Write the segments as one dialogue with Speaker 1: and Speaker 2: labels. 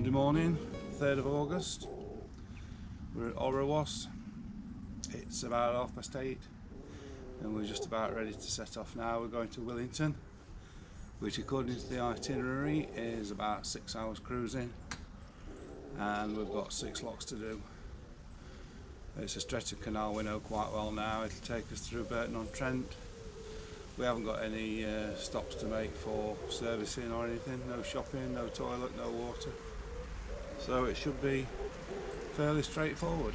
Speaker 1: Monday morning, 3rd of August. We're at Alrewas. It's about 8:30 and we're just about ready to set off now. We're going to Willington, which according to the itinerary is about 6 hours cruising, and we've got 6 locks to do. It's a stretch of canal we know quite well now. It'll take us through Burton on Trent. We haven't got any stops to make for servicing or anything, no shopping, no toilet, no water. So it should be fairly straightforward.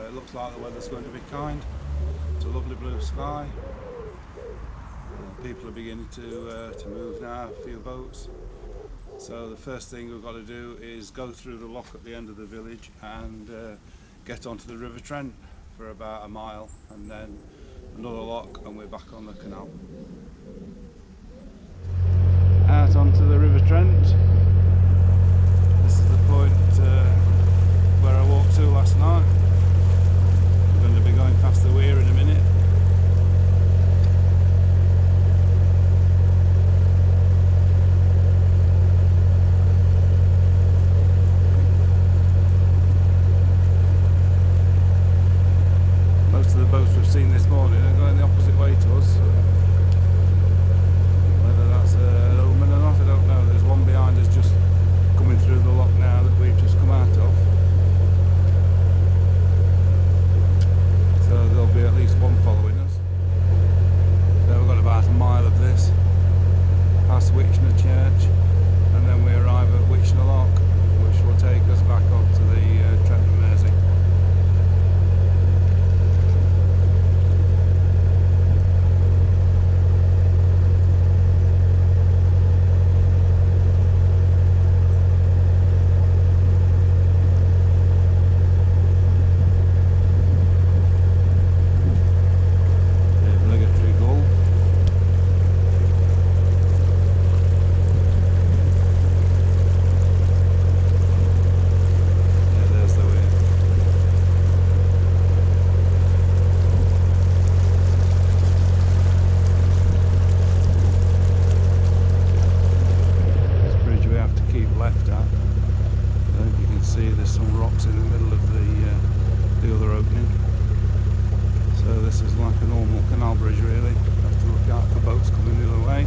Speaker 1: It looks like the weather's going to be kind. It's a lovely blue sky. People are beginning to move now, a few boats. So the first thing we've got to do is go through the lock at the end of the village and get onto the River Trent for about a mile, and then another lock and we're back on the canal. Out onto the River Trent. This is the point where I walked to last night. I'm going to be going past the weir in a minute. Most of the boats we've seen this morning are going the opposite way to us. Whether that's an omen or not, I don't know. There's one behind us just coming through the lock now that we've just come out of. So there'll be at least one following us. So we've got about a mile of this, past Witchner Church, and then we arrive at Witchner Lock, which will take us back onto the Trent and Mersey. See, there's some rocks in the middle of the other opening. So this is like a normal canal bridge really. You have to look out for boats coming the other way.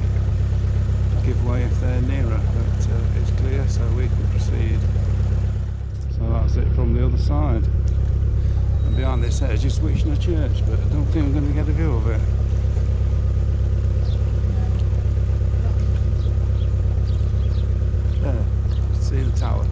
Speaker 1: Give way if they're nearer, but it's clear so we can proceed. So that's it from the other side. And behind this hedge is Witchner Church, but I don't think we're going to get a view of it. There, see the tower.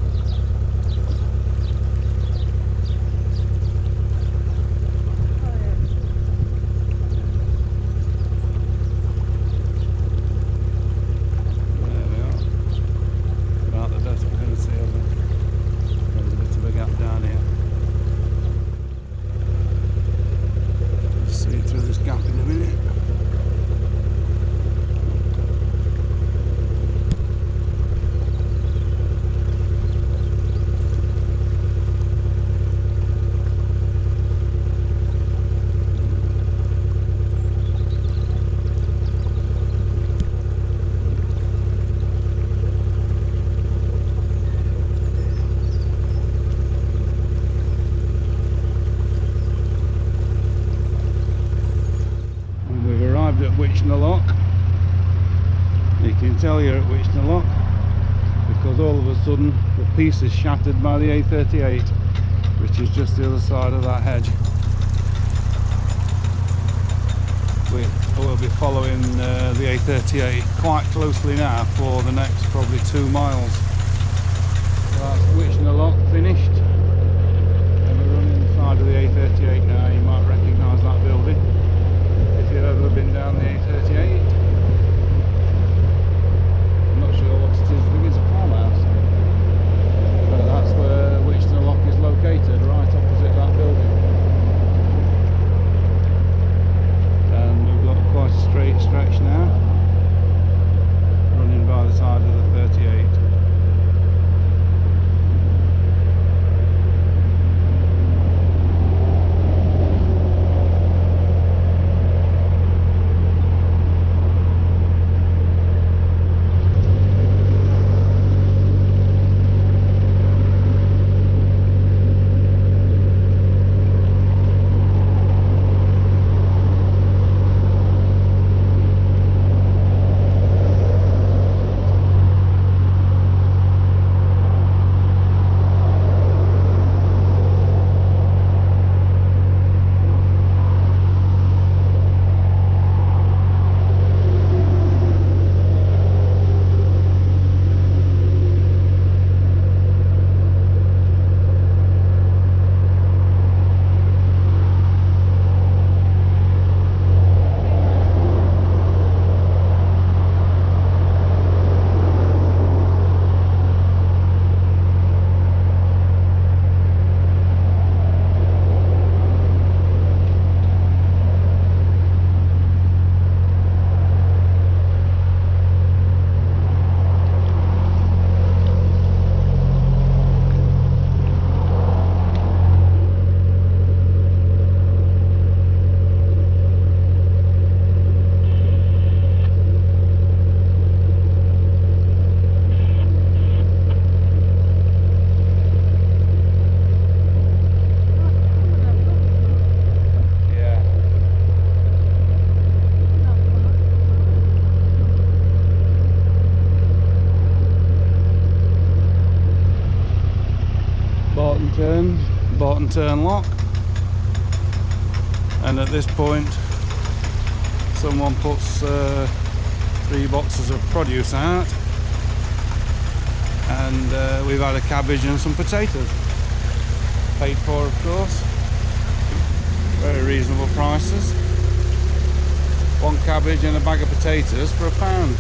Speaker 1: Witchner Lock. You can tell you're at Witchner Lock because all of a sudden the piece is shattered by the A38, which is just the other side of that hedge. We'll be following the A38 quite closely now for the next probably 2 miles. So that's Witchner Lock finished, and we're running the side of the A38 now. You might recognise that building if you've ever been down the A38. I'm not sure what it is. I think it's a farmhouse, but that's where Witchner Lock is located, right opposite that building. And we've got quite a straight stretch now, running by the side of the 38. Burton turn lock, and at this point someone puts 3 boxes of produce out, and we've had a cabbage and some potatoes, paid for of course, very reasonable prices. 1 cabbage and a bag of potatoes for £1.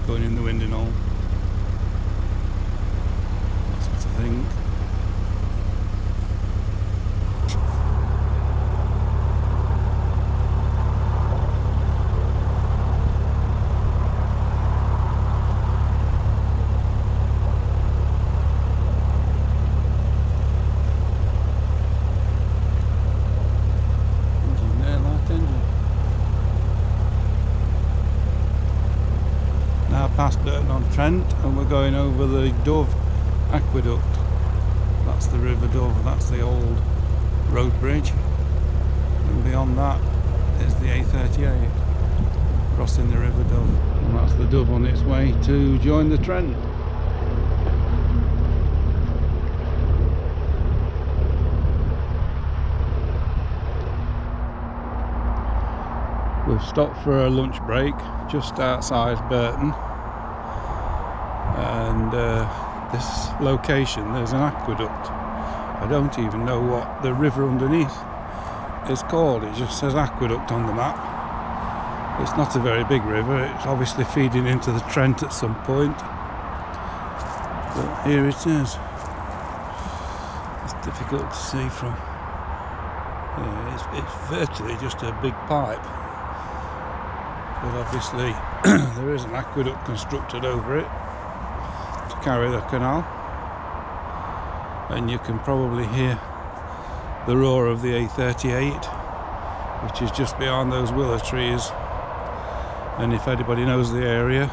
Speaker 1: Going in the wind and all. That's what I think. Engine there, light engine. Now past Burton on Trent, and we're going over the Dove Aqueduct. That's the River Dove, that's the old road bridge, and beyond that is the A38 crossing the River Dove, and that's the Dove on its way to join the Trent. We've stopped for a lunch break just outside Burton, and this location, there's an aqueduct. I don't even know what the river underneath is called, it just says aqueduct on the map. It's not a very big river, it's obviously feeding into the Trent at some point, but here it is. It's difficult to see from here. It's virtually just a big pipe. But obviously there is an aqueduct constructed over it to carry the canal, and you can probably hear the roar of the A38, which is just behind those willow trees. And if anybody knows the area,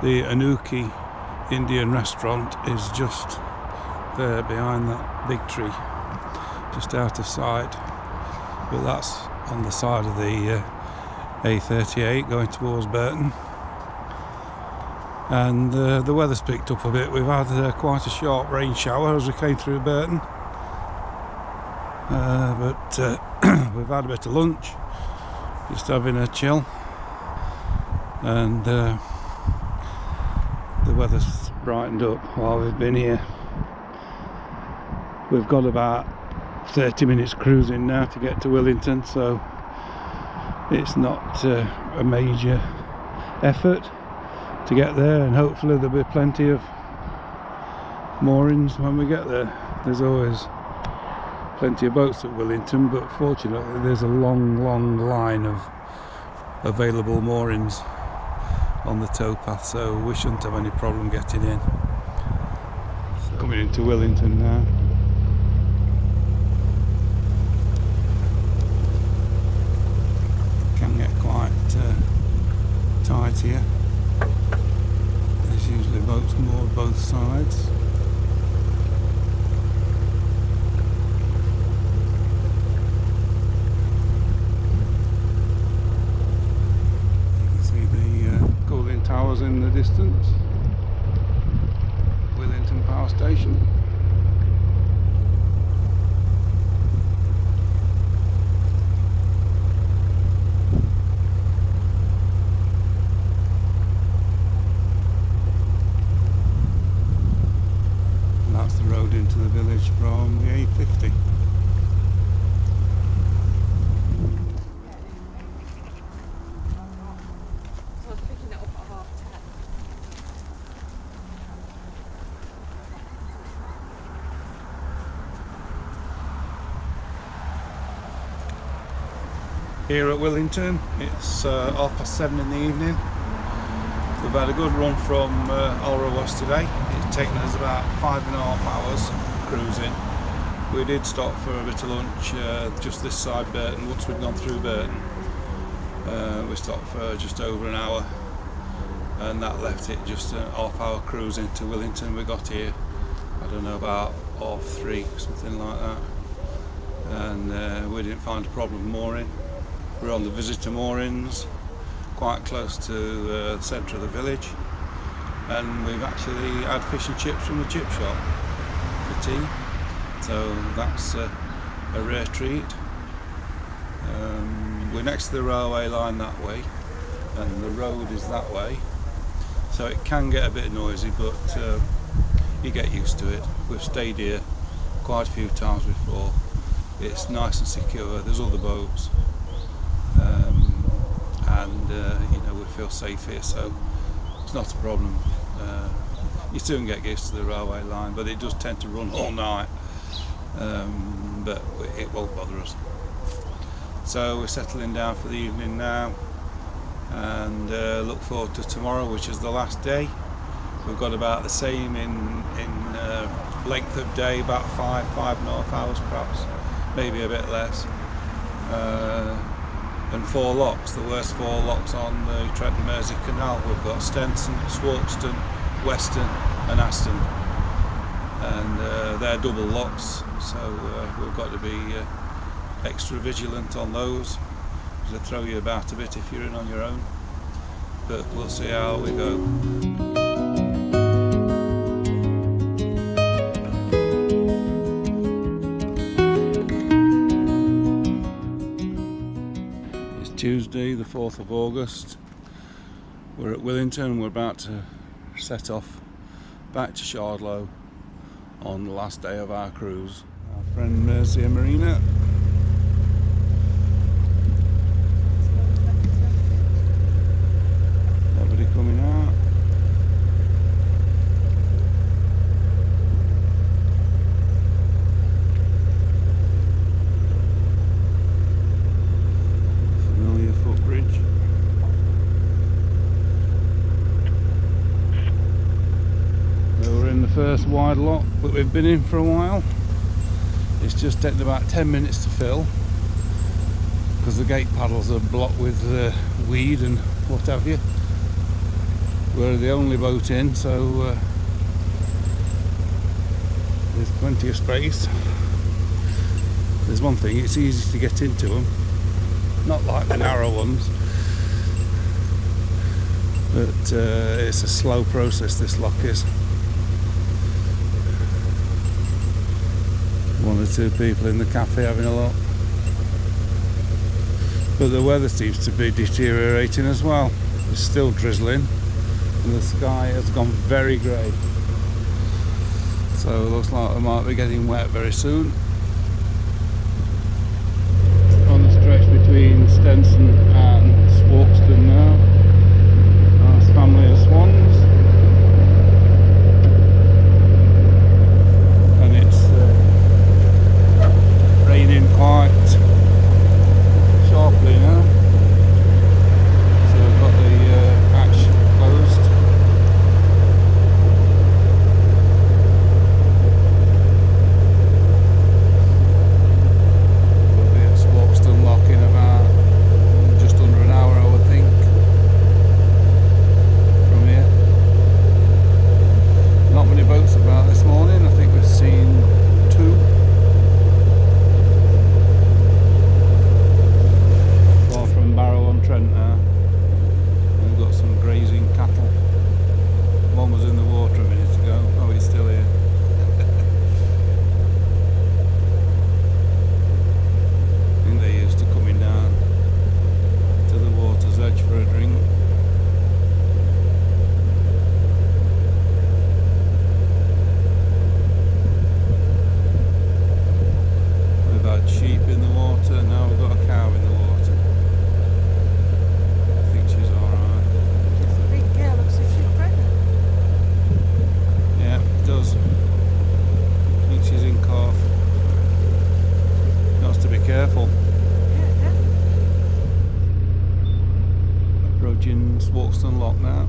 Speaker 1: the Anuki Indian restaurant is just there behind that big tree, just out of sight, but that's on the side of the A38 going towards Burton. And the weather's picked up a bit. We've had quite a sharp rain shower as we came through Burton, but we've had a bit of lunch, just having a chill, and the weather's brightened up while we've been here. We've got about 30 minutes cruising now to get to Willington, so it's not a major effort to get there, and hopefully there'll be plenty of moorings when we get there. There's always plenty of boats at Willington, but fortunately there's a long line of available moorings on the towpath, so we shouldn't have any problem getting in. So, coming into Willington now. Can get quite tight here. There's usually boats moored both sides. You can see the Caldon Towers in the distance. Willington Power Station. Into the village from the A50. Here at Willington, it's 7:30 in the evening. We've had a good run from Alrewas today. It's taken us about 5.5 hours cruising. We did stop for a bit of lunch just this side Burton. Once we'd gone through Burton, we stopped for just over an hour and that left it just a half-hour cruise into Willington. We got here, I don't know, about 3:30, something like that, and we didn't find a problem mooring. We're on the visitor moorings, quite close to the centre of the village, and we've actually had fish and chips from the chip shop for tea, so that's a rare treat. We're next to the railway line that way, and the road is that way, so it can get a bit noisy, but you get used to it. We've stayed here quite a few times before. It's nice and secure, there's other boats, and you know, we feel safe here, so it's not a problem. You soon get used to the railway line, but it does tend to run all night, but it won't bother us. So we're settling down for the evening now, and look forward to tomorrow, which is the last day. We've got about the same in length of day, about 5.5 hours perhaps, maybe a bit less, and 4 locks, the worst 4 locks on the Trent and Canal. We've got Stenson, Swarkston, Weston and Aston, and they're double locks, so we've got to be extra vigilant on those. They'll throw you about a bit if you're in on your own, but we'll see how we go. It's Tuesday the 4th of August. We're at Willington. We're about to set off back to Shardlow on the last day of our cruise. Our friend Mercy and Marina. Coming out. Familiar footbridge. So we're in the first wide lock that we've been in for a while. It's just taken about 10 minutes to fill because the gate paddles are blocked with weed and what have you. We're the only boat in, so there's plenty of space. There's one thing, it's easy to get into them, not like the narrow ones, but it's a slow process, this lock is. 1 or 2 people in the cafe having a look, but the weather seems to be deteriorating as well. It's still drizzling and the sky has gone very grey, so it looks like we might be getting wet very soon. On the stretch between Stenson and Swarkston now, nice family of swans, and it's raining quite sharply now, so we've got the hatch closed. We'll be at Swarkston Lock in about just under an hour, I would think, from here. Not many boats about this morning. I think we've seen 2. Far from Barrow on Trent now. We've got some grazing cattle. One was in the water a minute ago. Oh, he's still here. I think they're used to coming down to the water's edge for a drink. We've had sheep in the water, now we've got a cow in the water. I think she's alright.
Speaker 2: The big girl looks as if she's pregnant.
Speaker 1: Yeah, it does. I think she's in calf. Got to be careful.
Speaker 2: Yeah.
Speaker 1: Approaching Swarkston Lock now.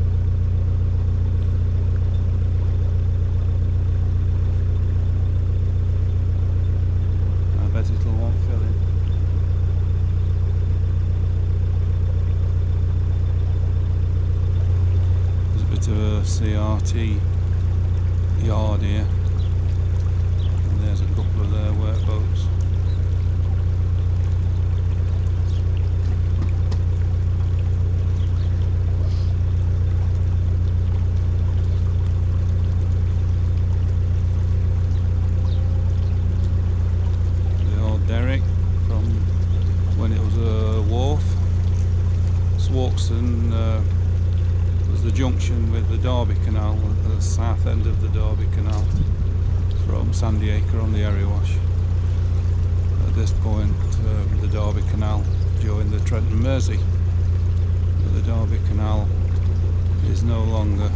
Speaker 1: I bet it'll want filling. empty yard here, and there's a couple of their work boats. The old derrick from when it was a wharf. Swarkston was the junction with the Derby Canal, at the south end of the Derby Canal from Sandyacre on the Alrewas. At this point, the Derby Canal joined the Trent and Mersey. The Derby Canal is no longer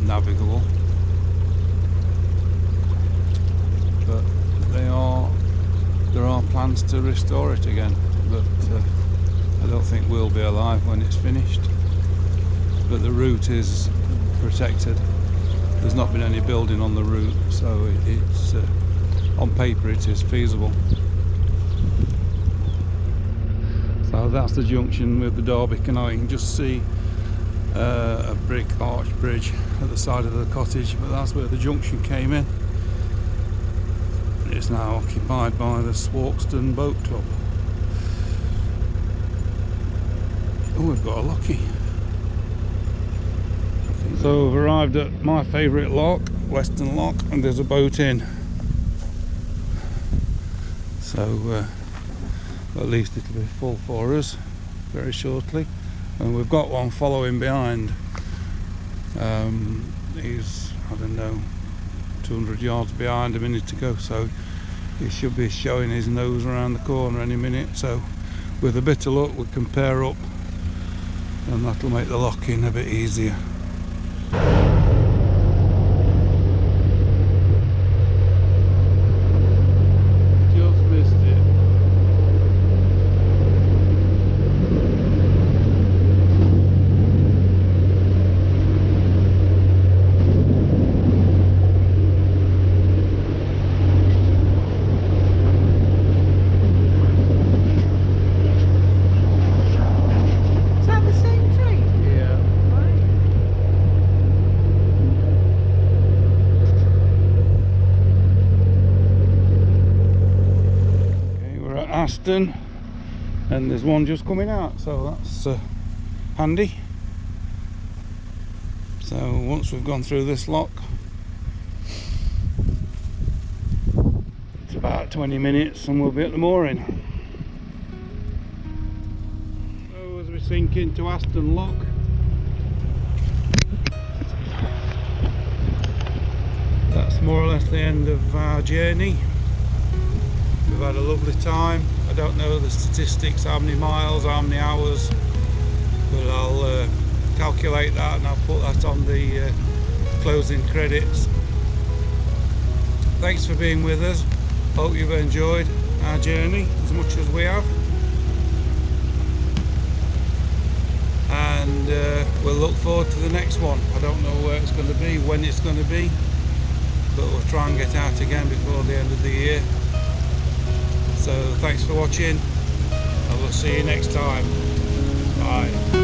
Speaker 1: navigable, but there are plans to restore it again, but I don't think we'll be alive when it's finished. But the route is protected. There's not been any building on the route, so it's on paper it is feasible. So that's the junction with the Derby Canal. You can just see a brick arch bridge at the side of the cottage, but that's where the junction came in. It's now occupied by the Swarkston Boat Club. Oh, we've got a locky. So we've arrived at my favourite lock, Western Lock, and there's a boat in. So at least it'll be full for us very shortly. And we've got one following behind. He's, I don't know, 200 yards behind a minute to go, so he should be showing his nose around the corner any minute. So with a bit of luck we can pair up, and that'll make the lock-in a bit easier. Just missed it.
Speaker 2: Is that the same tree?
Speaker 1: Yeah.
Speaker 2: Right.
Speaker 1: Okay, we're at Aston, and there's one just coming out, so that's handy. So once we've gone through this lock, it's about 20 minutes and we'll be at the mooring. So as we sink into Aston Lock, that's more or less the end of our journey. We've had a lovely time. I don't know the statistics, how many miles, how many hours, but I'll calculate that and I'll put that on the closing credits. Thanks for being with us. Hope you've enjoyed our journey as much as we have. And we'll look forward to the next one. I don't know where it's going to be, when it's going to be, but we'll try and get out again before the end of the year. So thanks for watching, and we'll see you next time. Bye.